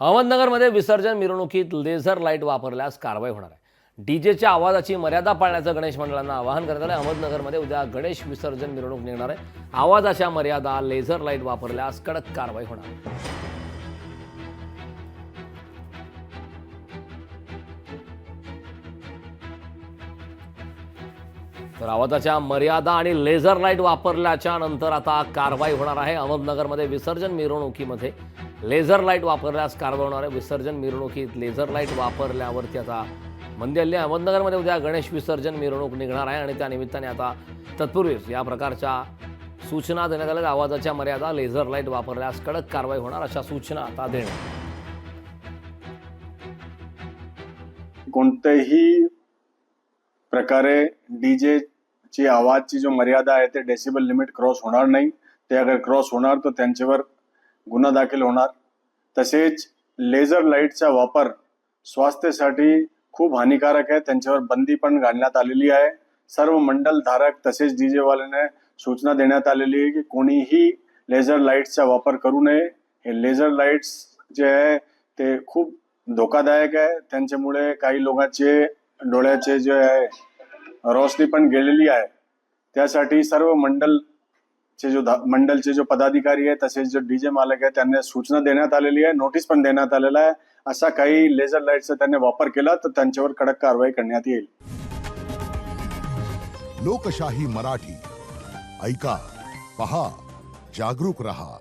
अहमदनगरमध्ये विसर्जन मिरवणुकीत लेझर लाईट वापरल्यास कारवाई होणार आहे. डीजेच्या आवाजाची मर्यादा पाळण्याचं गणेश मंडळांना आवाहन करण्यात आलं. अहमदनगरमध्ये उद्या गणेश विसर्जन मिरवणूक निघणार आहे. आवाजाच्या मर्यादा, लेझर लाईट वापरल्यास कडक कारवाई होणार आहे. तर आवाजाच्या मर्यादा आणि लेझर लाईट वापरल्याच्या नंतर आता कारवाई होणार आहे. अहमदनगरमध्ये विसर्जन मिरवणुकीमध्ये लेझर लाईट वापरल्यास कारवाई होणार आहे. विसर्जन मिरवणुकीत लेझर लाईट वापरल्यावरती आता बंदी आली आहे. अहमदनगरमध्ये उद्या गणेश विसर्जन मिरवणूक निघणार आहे आणि त्या निमित्ताने आता तत्पूर्वीच या प्रकारच्या सूचना देण्यात आल्या. आवाजाच्या मर्यादा, लेझर लाईट वापरल्यास कडक कारवाई होणार अशा सूचना आता देण्यात. कोणत्याही प्रकारे डीजे ची आवाजची जो मर्यादा आहे ते डेसिबल लिमिट क्रॉस होणार नाही. ते अगर क्रॉस होणार तर त्यांच्यावर गुन्हा दाखल होणार. तसेच लेझर लाईटचा वापर स्वास्थ्यासाठी खूप हानिकारक आहे. त्यांच्यावर बंदी पण घालण्यात आलेली आहे. सर्व मंडल धारक तसेच डीजे वाल्यांना सूचना देण्यात आलेली आहे की कोणीही लेझर लाईट्सचा वापर करू नये. हे लेझर लाईट्स जे आहे ते खूप धोकादायक आहे. त्यांच्यामुळे काही लोकांचे डोळ्याचे जे आहे रोशनी पण गेलेली आहे. त्यासाठी सर्व मंडलचे जो पदाधिकारी आहे तसेच जो डीजे मालक आहे त्यांना सूचना देण्यात आलेली आहे. नोटीस पण देण्यात आलेला आहे. असा काही लेझर लाईटचा त्यांनी वापर केला तर त्यांच्यावर कडक कारवाई करण्यात येईल. लोकशाही मराठी ऐका, पहा, जागरूक रहा.